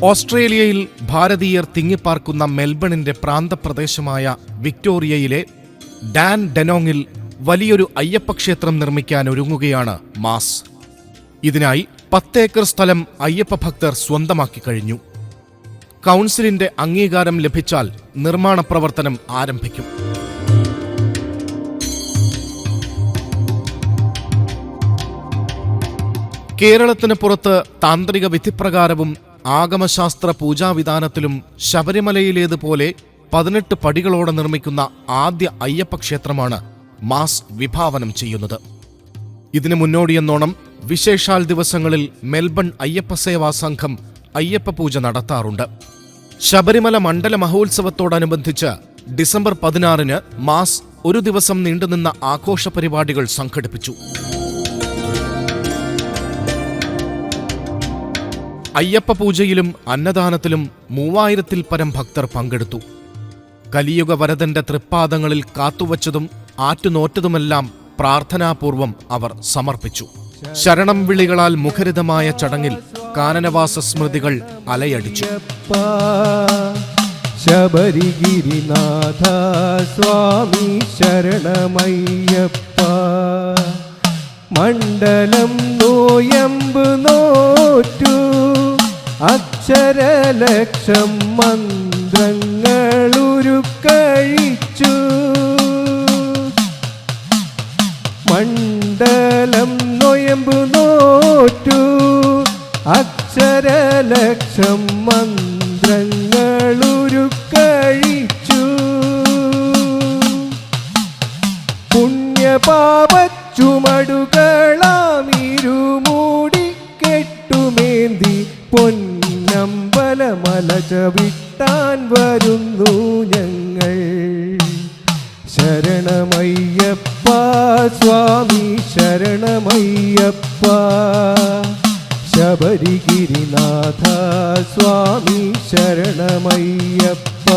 ഓസ്ട്രേലിയയിൽ ഭാരതീയർ തിങ്ങിപ്പാർക്കുന്ന മെൽബണിന്റെ പ്രാന്തപ്രദേശമായ വിക്ടോറിയയിലെ ഡാൻ ഡെനോങ്ങിൽ വലിയൊരു അയ്യപ്പക്ഷേത്രം നിർമ്മിക്കാൻ ഒരുങ്ങുകയാണ് മാസ്. ഇതിനായി 10 ഏക്കർ സ്ഥലം അയ്യപ്പ ഭക്തർ സ്വന്തമാക്കി കഴിഞ്ഞു. കൗൺസിലിന്റെ അംഗീകാരം ലഭിച്ചാൽ നിർമ്മാണ പ്രവർത്തനം ആരംഭിക്കും. കേരളത്തിന് പുറത്ത് താന്ത്രിക വിധിപ്രകാരവും ആഗമശാസ്ത്ര പൂജാവിധാനത്തിലും ശബരിമലയിലേതുപോലെ 18 പടികളോടെ നിർമ്മിക്കുന്ന ആദ്യ അയ്യപ്പക്ഷേത്രമാണ് മാസ് വിഭാവനം ചെയ്യുന്നത്. ഇതിനു മുന്നോടിയെന്നോണം വിശേഷാൽ ദിവസങ്ങളിൽ മെൽബൺ അയ്യപ്പസേവാ സംഘം അയ്യപ്പ പൂജ നടത്താറുണ്ട്. ശബരിമല മണ്ഡല മഹോത്സവത്തോടനുബന്ധിച്ച് ഡിസംബർ 16-ന് മാസ് ഒരു ദിവസം നീണ്ടുനിന്ന ആഘോഷ പരിപാടികൾ സംഘടിപ്പിച്ചു. അയ്യപ്പ പൂജയിലും അന്നദാനത്തിലും 3000-ൽ പരം ഭക്തർ പങ്കെടുത്തു. കലിയുഗ വരദന്റെ തൃപ്പാദങ്ങളിൽ കാത്തുവച്ചതും ആറ്റുനോറ്റതുമെല്ലാം പ്രാർത്ഥനാപൂർവം അവർ സമർപ്പിച്ചു. ശരണം വിളികളാൽ മുഖരിതമായ ചടങ്ങിൽ കാനനവാസ സ്മൃതികൾ അലയടിച്ചു. ശബരിഗിരിനാഥ സ്വാമി ശരണമയ്യപ്പ, മണ്ഡലം നോയമ്പ് നോറ്റു അക്ഷരലക്ഷം മന്ത്രങ്ങളുരുക്കഴിച്ചു. മണ്ഡലം നോയമ്പ് നോറ്റു അക്ഷരലക്ഷം മന്ത്രങ്ങളുരുക്കഴിച്ചു. പുണ്യപാപച്ചുമടുകളാമിരുമൂടി കെട്ടുമേന്തി പൊന്നമ്പലമല ചവിട്ടാൻ വരുന്നു ഞങ്ങൾ. ശരണമയ്യപ്പ സ്വാമി ശരണമയ്യപ്പ, ശബരിഗിരിനാഥ സ്വാമി ശരണമയ്യപ്പ.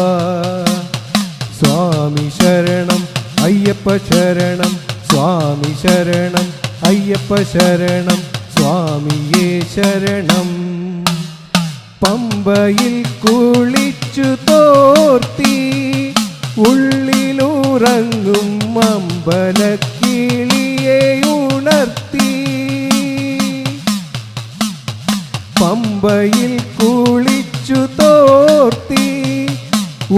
സ്വാമി ശരണം അയ്യപ്പ ശരണം, സ്വാമി ശരണം അയ്യപ്പ ശരണം, സ്വാമിയേ ശരണം. പമ്പയിൽ കുളിച്ചു തോർത്തി ഉള്ളിലുറങ്ങും അമ്പലക്കിളിയെ ഉണർത്തി. പമ്പയിൽ കുളിച്ചു തോർത്തി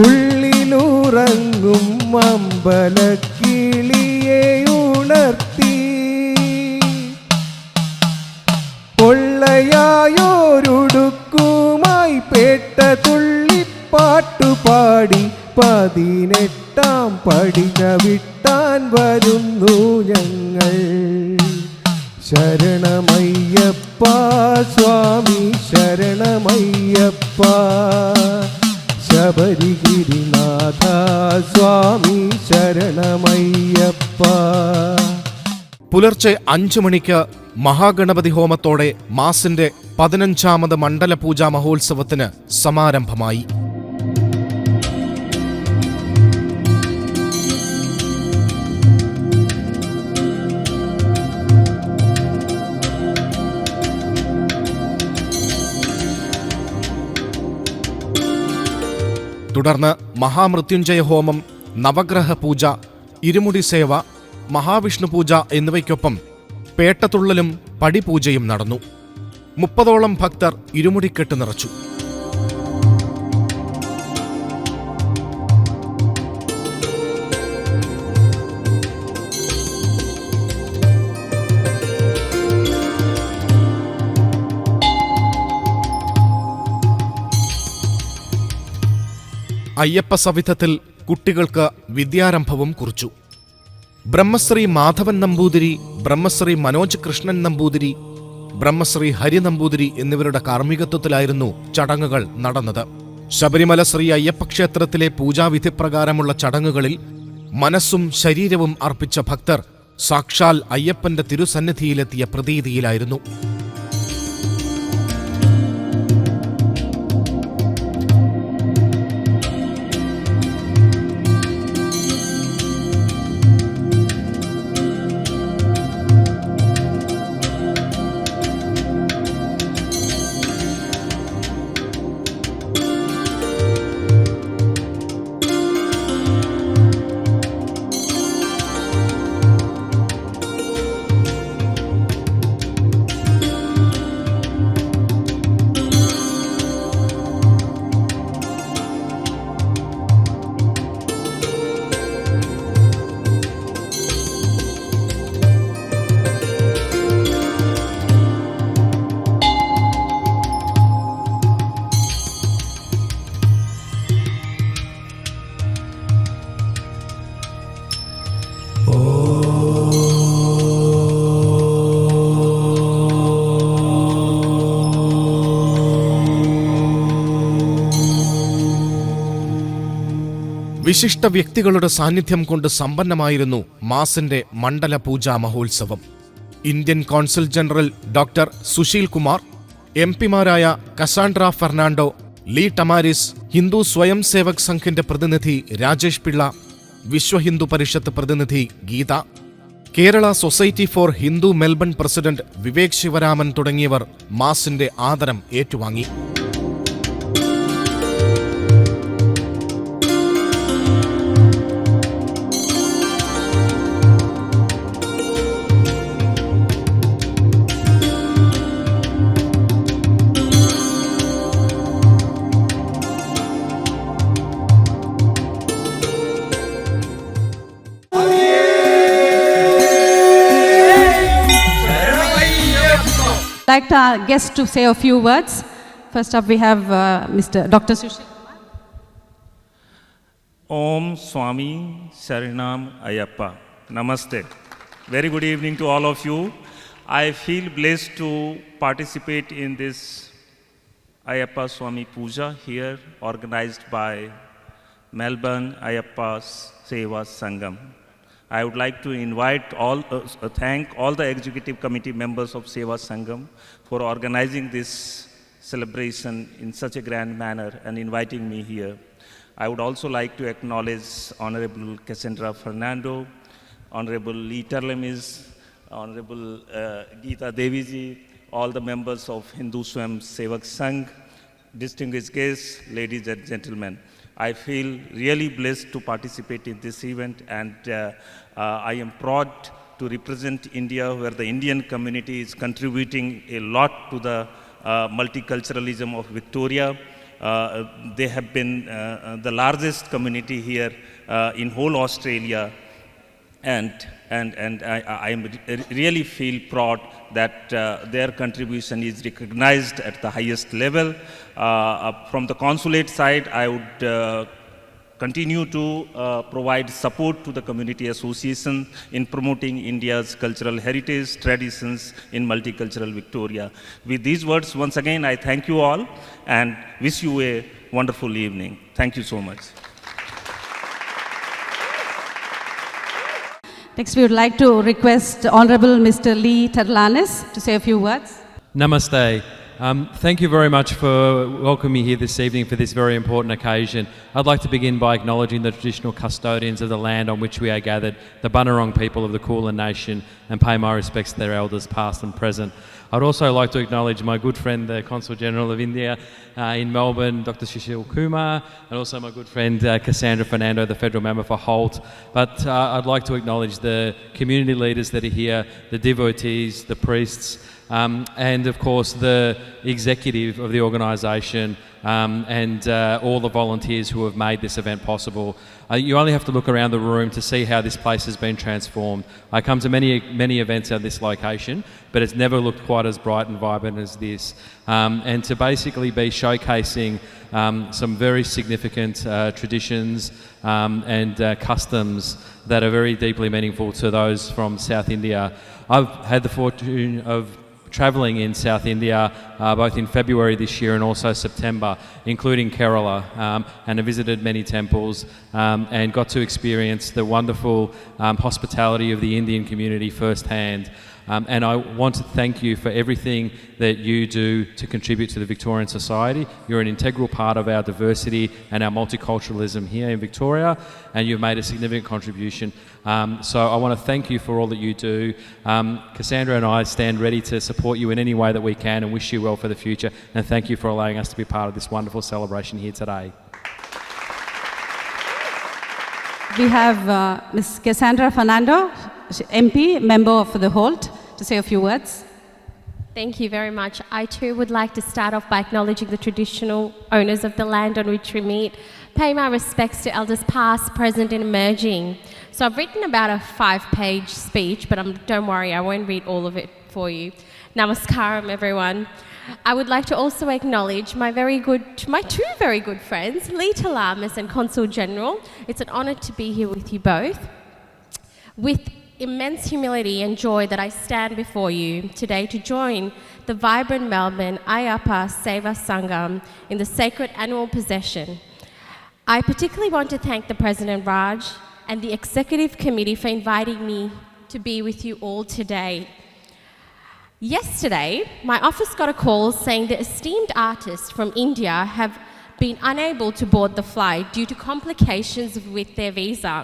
ഉള്ളിലുറങ്ങും അമ്പലക്കിളിയെ ഉണർത്തി. പൊള്ളയായോരുടുക്കുമായി പേട്ട തുള്ളിപ്പാട്ടുപാടി 18-ാം പടി ചവിട്ടാൻ വരുന്നു ഞങ്ങൾ. ശരണമയ്യപ്പ സ്വാമി ശരണമയ്യപ്പ, ശബരിഗിരിനാഥ സ്വാമി ശരണമയ്യപ്പ. പുലർച്ചെ 5 മണിക്ക് മഹാഗണപതി ഹോമത്തോടെ മാസിന്റെ 15ാമത് മണ്ഡല പൂജാ മഹോത്സവത്തിന് സമാരംഭമായി. തുടർന്ന് മഹാമൃത്യുഞ്ജയ ഹോമം, നവഗ്രഹ പൂജ, ഇരുമുടി സേവ, മഹാവിഷ്ണു പൂജ എന്നിവയ്ക്കൊപ്പം പേട്ടതുള്ളലും പടിപൂജയും നടന്നു. 30ഓളം ഭക്തർ ഇരുമുടിക്കെട്ട് നിറച്ചു. അയ്യപ്പ സവിധത്തിൽ കുട്ടികൾക്ക് വിദ്യാരംഭവും കുറിച്ചു. ബ്രഹ്മശ്രീ മാധവൻ നമ്പൂതിരി, ബ്രഹ്മശ്രീ മനോജ് കൃഷ്ണൻ നമ്പൂതിരി, ബ്രഹ്മശ്രീ ഹരി നമ്പൂതിരി എന്നിവരുടെ കാർമ്മികത്വത്തിലായിരുന്നു ചടങ്ങുകൾ നടന്നത്. ശബരിമല ശ്രീ അയ്യപ്പക്ഷേത്രത്തിലെ പൂജാവിധിപ്രകാരമുള്ള ചടങ്ങുകളിൽ മനസ്സും ശരീരവും അർപ്പിച്ച ഭക്തർ സാക്ഷാൽ അയ്യപ്പന്റെ തിരുസന്നിധിയിലെത്തിയ പ്രതീതിയിലായിരുന്നു. വിശിഷ്ട വ്യക്തികളുടെ സാന്നിധ്യം കൊണ്ട് സമ്പന്നമായിരുന്നു മാസിന്റെ മണ്ഡല പൂജാ മഹോത്സവം. Indian consul general doctor Sushil Kumar, എംപിമാരായ Cassandra Fernando, Lee Tamaris, Hindu Swayam Sevak സംഘിന്റെ പ്രതിനിധി രാജേഷ് പിള്ള, വിശ്വ ഹിന്ദു പരിഷത്ത് പ്രതിനിധി Geetha, Kerala society for Hindu Melbourne president Vivek Sivaraman തുടങ്ങിയവർ മാസിന്റെ ആദരം ഏറ്റുവാങ്ങി. I'd like our guests to say a few words. First up, we have Mr. Dr. Sushil. Om Swami Saranam Ayyappa. Namaste. Very good evening to all of you. I feel blessed to participate in this Ayyappa Swami Puja here, organized by Melbourne Ayyappa Seva Sangam. I would like to thank all the executive committee members of Seva Sangam for organizing this celebration in such a grand manner and inviting me here. I would also like to acknowledge Honorable Cassandra Fernando, Honorable Lee Terlemis, Honorable Geeta Deviji, all the members of Hindu Swam Sevak Sangh, distinguished guests, ladies and gentlemen. I feel really blessed to participate in this event, and I am proud to represent India, where the Indian community is contributing a lot to the multiculturalism of Victoria. They have been the largest community here in whole Australia, and I really feel proud that their contribution is recognized at the highest level. From the consulate side, I would continue to provide support to the community association in promoting India's cultural heritage, traditions in multicultural Victoria. With these words, once again, I thank you all and wish you a wonderful evening. Thank you so much. Next, we would like to request Honorable Mr. Lee Terlemis to say a few words. Namaste. Thank you very much for welcoming me here this evening for this very important occasion. I'd like to begin by acknowledging the traditional custodians of the land on which we are gathered, the Bunurong people of the Kulin Nation, and pay my respects to their elders past and present. I'd also like to acknowledge my good friend, the Consul General of India in Melbourne, Dr. Sushil Kumar, and also my good friend Cassandra Fernando, the Federal Member for Holt. But I'd like to acknowledge the community leaders that are here, the devotees, the priests, and of course the executive of the organisation, and all the volunteers who have made this event possible. You only have to look around the room to see how this place has been transformed. I come to many events at this location, but it's never looked quite as bright and vibrant as this. And to basically be showcasing some very significant traditions and customs that are very deeply meaningful to those from South India. I've had the fortune of travelling in South India both in February this year and also September, including Kerala, and I visited many temples and got to experience the wonderful hospitality of the Indian community firsthand. And I want to thank you for everything that you do to contribute to the Victorian society. You're an integral part of our diversity and our multiculturalism here in Victoria, and you've made a significant contribution. So I want to thank you for all that you do. Cassandra and I stand ready to support you in any way that we can and wish you well for the future. And thank you for allowing us to be part of this wonderful celebration here today. We have Ms. Cassandra Fernando, MP, member for the Holt, to say a few words. Thank you very much. I too would like to start off by acknowledging the traditional owners of the land on which we meet, pay my respects to elders past, present and emerging. So I've written about a 5-page speech, but don't worry, I won't read all of it for you. Namaskaram everyone. I would like to also acknowledge my two very good friends, Lee Terlemis and Consul General. It's an honour to be here with you both. With immense humility and joy that I stand before you today to join the vibrant Melbourne Ayyappa Seva Sangam in the sacred annual procession. I particularly want to thank the President Raj and the Executive Committee for inviting me to be with you all today. Yesterday, my office got a call saying the esteemed artists from India have been unable to board the flight due to complications with their visa.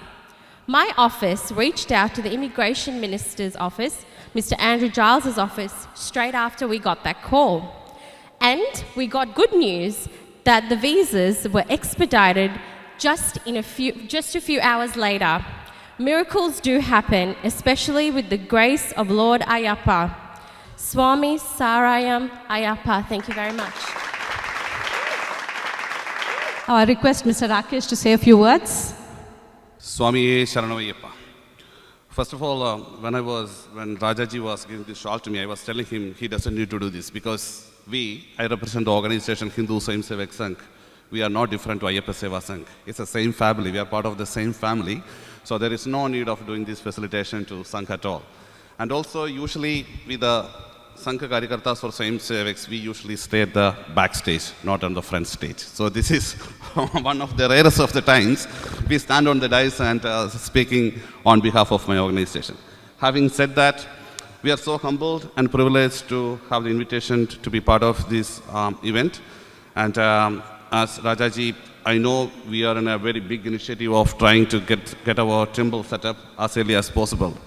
My office reached out to the Immigration Minister's office, Mr. Andrew Giles's office, straight after we got that call. And we got good news that the visas were expedited just a few hours later. Miracles do happen, especially with the grace of Lord Ayappa. Swami Sarayam Ayappa, thank you very much. I request Mr. Rakesh to say a few words. Swami Sharanamayyappa. First of all, when Rajaji was giving this shawl to me, I was telling him he doesn't need to do this because I represent the organization Hindu Swayam Sevak Sangh. We are not different to Ayyappa Seva Sangh. It's the same family. We are part of the same family. So there is no need of doing this facilitation to Sangh at all. And also, usually with the Sangha Karyakartas for Swayam Sevaks, we usually stay at the backstage, not on the front stage. So this is one of the rarest of the times we stand on the dais and speaking on behalf of my organization. Having said that, we are so humbled and privileged to have the invitation to be part of this event. And as Rajaji, I know we are in a very big initiative of trying to get our temple set up as early as possible.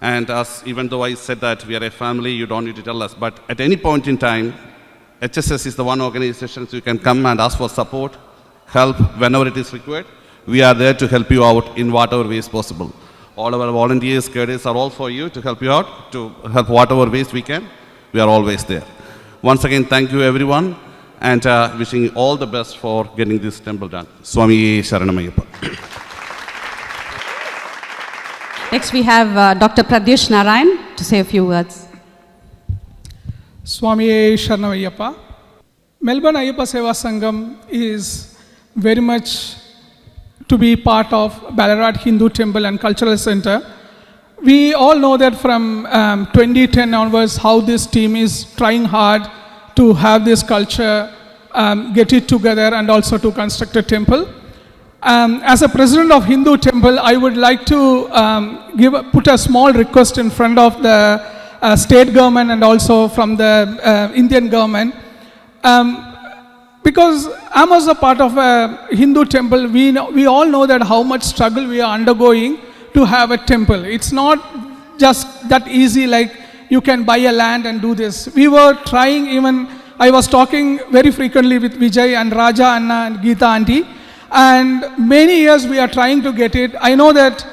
And even though I said that we are a family, you don't need to tell us. But at any point in time, HSS is the one organization, so you can come and ask for support, help whenever it is required. We are there to help you out in whatever ways possible. All our volunteers, cadets are all for you to help you out, to help whatever ways we can. We are always there. Once again, thank you everyone, and wishing you all the best for getting this temple done. Swami Sharanamayyappa. Next, we have Dr. Pradyush Narayan to say a few words. Swami Sharanamayyappa. Melbourne Ayyappa Seva Sangam is very much to be part of Ballarat Hindu Temple and Cultural Center. We all know that from 2010 onwards how this team is trying hard to have this culture, get it together and also to construct a temple. As a president of Hindu Temple, I would like to put a small request in front of the state government and also from the Indian government. Because I'm as a part of a Hindu temple, we all know that how much struggle we are undergoing to have a temple. It's not just that easy like you can buy a land and do this. We were trying even, I was talking very frequently with Vijay and Raja Anna and Geeta Auntie, and many years we are trying to get it. I know that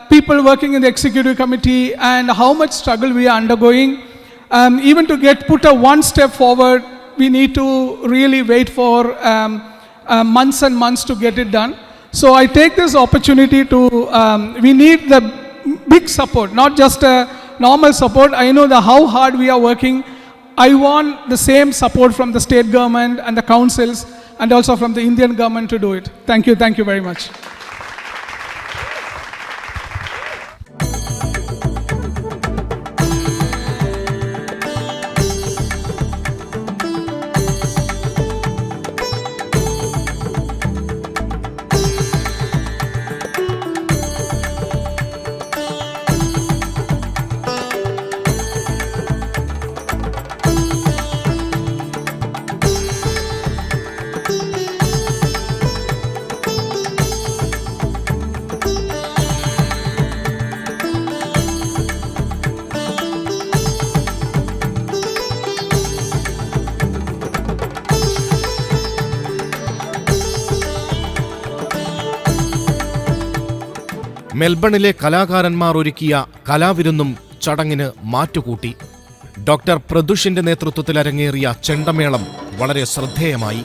people working in the executive committee and how much struggle we are undergoing. Even to get put a one step forward, we need to really wait for months and months to get it done. So I take this opportunity to, we need the big support, not just a normal support. I know how hard we are working. I want the same support from the state government and the councils and also from the Indian government to do it. Thank you very much. മെൽബണിലെ കലാകാരന്മാർ ഒരുക്കിയ കലാവിരുന്നും ചടങ്ങിന് മാറ്റുകൂട്ടി. Doctor പ്രദുഷിന്റെ നേതൃത്വത്തിൽ അരങ്ങേറിയ ചെണ്ടമേളം വളരെ ശ്രദ്ധേയമായി.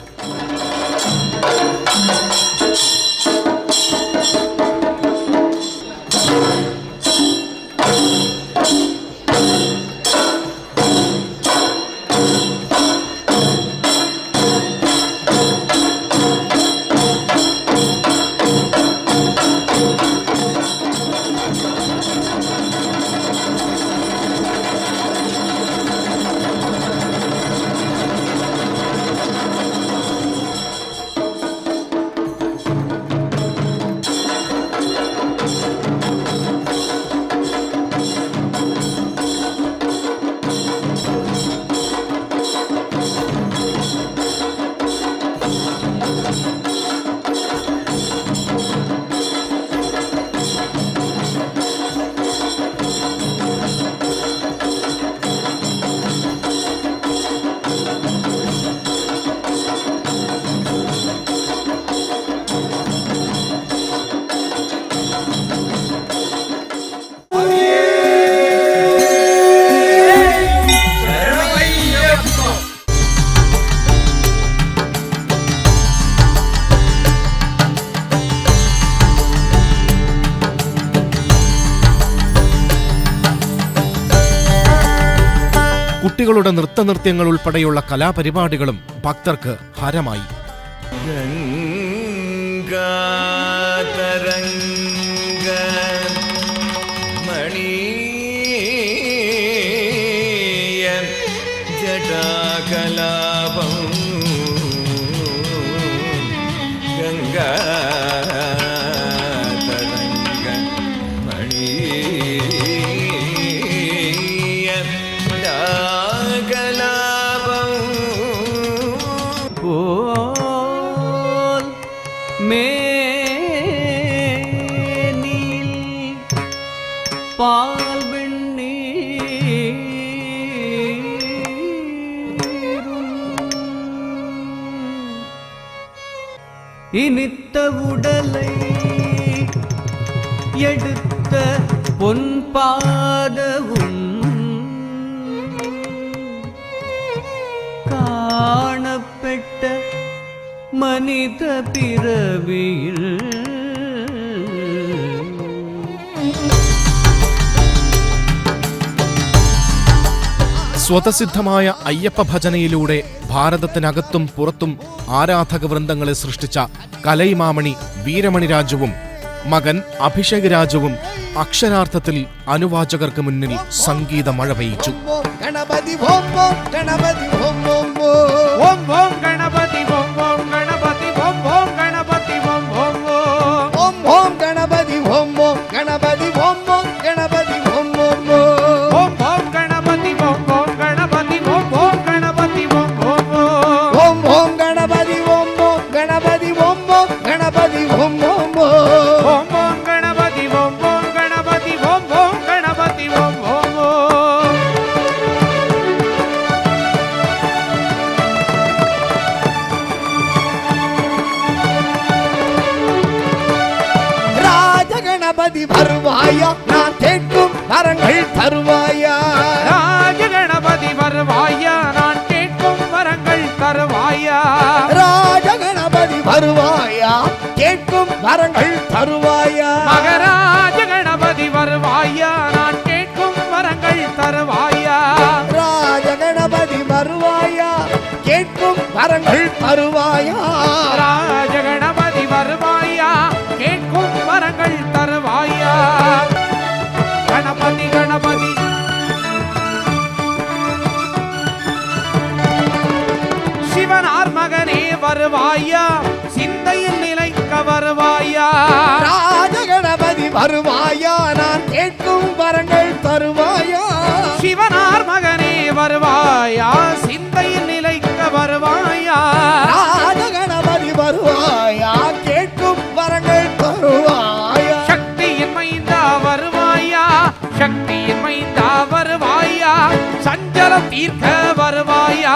കുട്ടികളുടെ നൃത്തനൃത്യങ്ങൾ ഉൾപ്പെടെയുള്ള കലാപരിപാടികളും ഭക്തർക്ക് ഹരമായി. ജടാകലാപം ഗംഗാ തരംഗ മണി പാൽ വെണ്ണീരും இனித்த உடலை எடுத்த பொன்பாதவும் காணப்பெட்ட மனித பிறவியில் സ്വതസിദ്ധമായ അയ്യപ്പ ഭജനയിലൂടെ ഭാരതത്തിനകത്തും പുറത്തും ആരാധക വൃന്ദങ്ങളെ സൃഷ്ടിച്ച കലൈമാമണി വീരമണി രാജുവും മകൻ അഭിഷേക് രാജുവും അക്ഷരാർത്ഥത്തിൽ അനുവാചകർക്ക് മുന്നിൽ സംഗീത മഴ പെയ്ച്ചു. ഗണപതി ഓം ഓം ഗണപതി ഓം ഓം ഓം ഓം ഗണപതി ഓം ഓം ഗണപതി ഓം ഓം ഗണപതി ഓം ഓം ഓം ഓം ഗണപതി ഓം ഓം ഗണപതി ഓം ഓം ഗണപതി ഓം ഓം ഓം ഓം ഗണപതി ഓം ഓം ഗണപതി ഓം ഓം ഗണപതി ഓം ഓം ഓം ഓം ഗണപതി ഓം ഓം ഗണപതി ഓം ഓം ഗണപതി ഓം ഓം ഓം ഓം ഗണപതി ഓം ഓം ഗണപതി ഓം ഓം ഗണപതി ഓം ഓം ராஜகணபதி வருவாயா நான் கேட்கும் வரங்கள் தருவாயா ராஜகணபதி வருவாயா நான் கேட்கும் வரங்கள் தருவாயா ராஜகணபதி வருவாயா கேட்கும் வரங்கள் தருவாயா மகராஜ கணபதி வருவாயா நான் கேட்கும் வரங்கள் தருவாயா ராஜகணபதி வருவாயா கேட்கும் வரங்கள் தருவாயா ராஜகணபதி வருவாயா கேட்கும் வரங்கள் தருவாயா கணபதி கணபதி சிவனார் மகனே வருவாயா சிந்தையில் நிலைக்க வருவாயா ராஜகணபதி வருவாயா நான் கேட்கும் வரங்கள் தருவாயா சிவனார் மகனே வருவாயா சிந்தையில் நிலைக்க வருவாயா ராஜகணபதி வருவாயா கேட்கும் வரங்கள் தருவாயா சக்தியின் மைந்தா வருவாயா சக்தியின் மைந்தா வருவாயா சஞ்சலம் தீர்க்க வருவாயா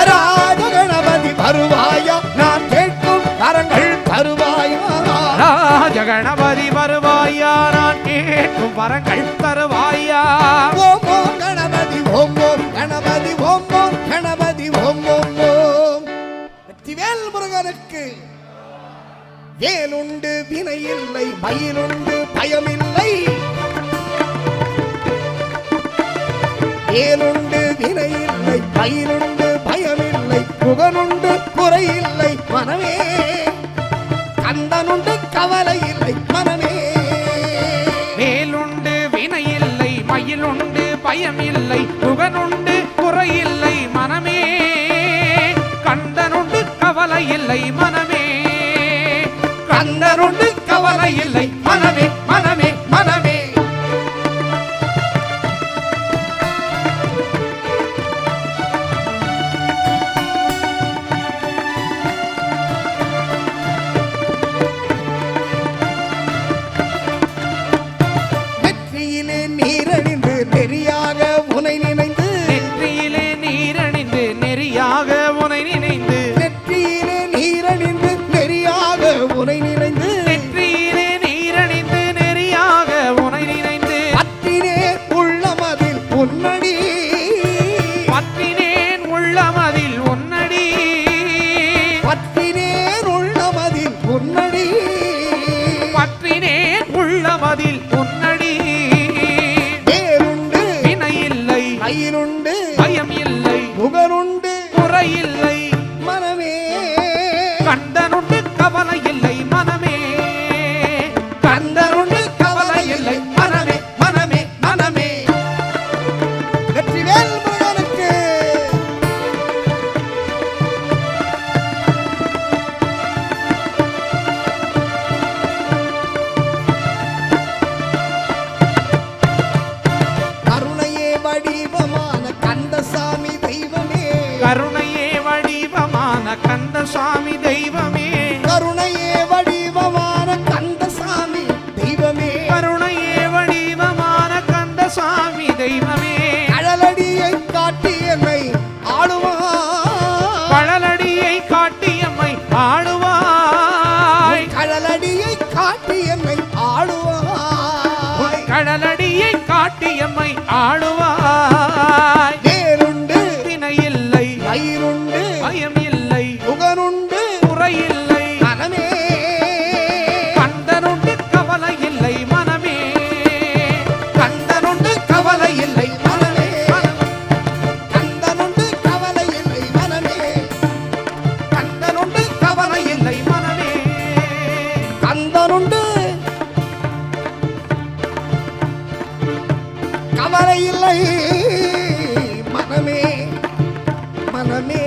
ராஜகணபதி வருவாயா நான் கேட்கும் வரங்கள் தருவாயா ராஜகணபதி வருவாயா நான் கேட்கும் வரங்கள் தருவாயா ஓம் ஓம் கணபதி ஓம் ஓம் கணபதி ஓம் ஓம் கணபதி ஓம் ஓம் ஓம் வெற்றிவேல் முருகனுக்கு வேலுண்டு வினை இல்லை மயிலுண்டு பயமில்லை வேலுண்டு வினை இல்லை மயிலுண்டு பயமில்லை முகனுண்டு குறையில்லை மனமே கந்தனுண்டு கவலை இல்லை மனமே வேலுண்டு வினை இல்லை மயிலுண்டு பயமில்லை முகனுண்டு குறையில்லை மனமே கந்தனுண்டு கவலை இல்லை மனமே கந்தனுண்டு கவலை இல்லை மனமே மனமே மனமே கந்தனுண்டு கவலை இல்லை மனமே, கந்தனுண்டு கவலை இல்லை மனமே, மனமே, மனமே. வெற்றிவேல் முருகனுக்கு. கருணையே வடிவமான கந்தசாமி தெய்வமே, கருணையே வடிவமான கந்தசாமி தெய்வமே, கருணையே வடிவமான கந்தசாமி தெய்வமே, கருணையே வடிவமான கந்தசாமி தெய்வமே. கழலடியை காட்டி என்னை ஆளுவாய், கழலடியை காட்டி எம்மை ஆளுவாய், கழலடியை காட்டி என்னை ஆளுவாய், கடலடியை காட்டி எம்மை ஆளுவாய். வேறுண்டு திணையில்லை, பயிருண்டு பயம் இல்லை, புகனுண்டு குறையில்லை மனமே, கந்தனுண்டு கவலை இல்லை மனமே, கந்தனுண்டு கவலை இல்லை மனமே, கந்தனுண்டு கவலை இல்லை மனமே, கந்தனுண்டு கவலை இல்லை மனமே, கந்தனுண்டு கவலை இல்லை மனமே, மனமே.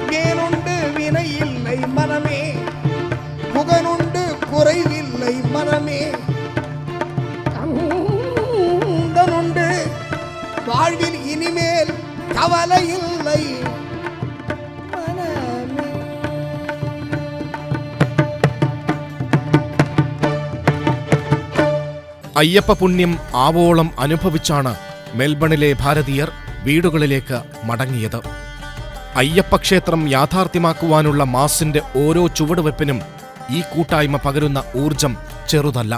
வேணுண்டு வினை இல்லை மனமே, முகனுண்டு குறைவில்லை மனமே, கந்தனுண்டு வாழ்வில் இனிமேல் கவலை இல்லை மனமே. അയ്യപ്പ പുണ്യം ആവോളം അനുഭവിച്ചാണ് മെൽബണിലെ ഭാരതീയർ വീടുകളിലേക്ക് മടങ്ങിയത്. അയ്യപ്പക്ഷേത്രം യാഥാർത്ഥ്യമാക്കുവാനുള്ള മാസിന്റെ ഓരോ ചുവടുവെപ്പിനും ഈ കൂട്ടായ്മ പകരുന്ന ഊർജം ചെറുതല്ല.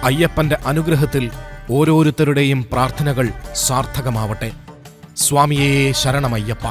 അയ്യപ്പന്റെ അനുഗ്രഹത്തിൽ ഓരോരുത്തരുടെയും പ്രാർത്ഥനകൾ സാർത്ഥകമാവട്ടെ. സ്വാമിയേ ശരണമയ്യപ്പ.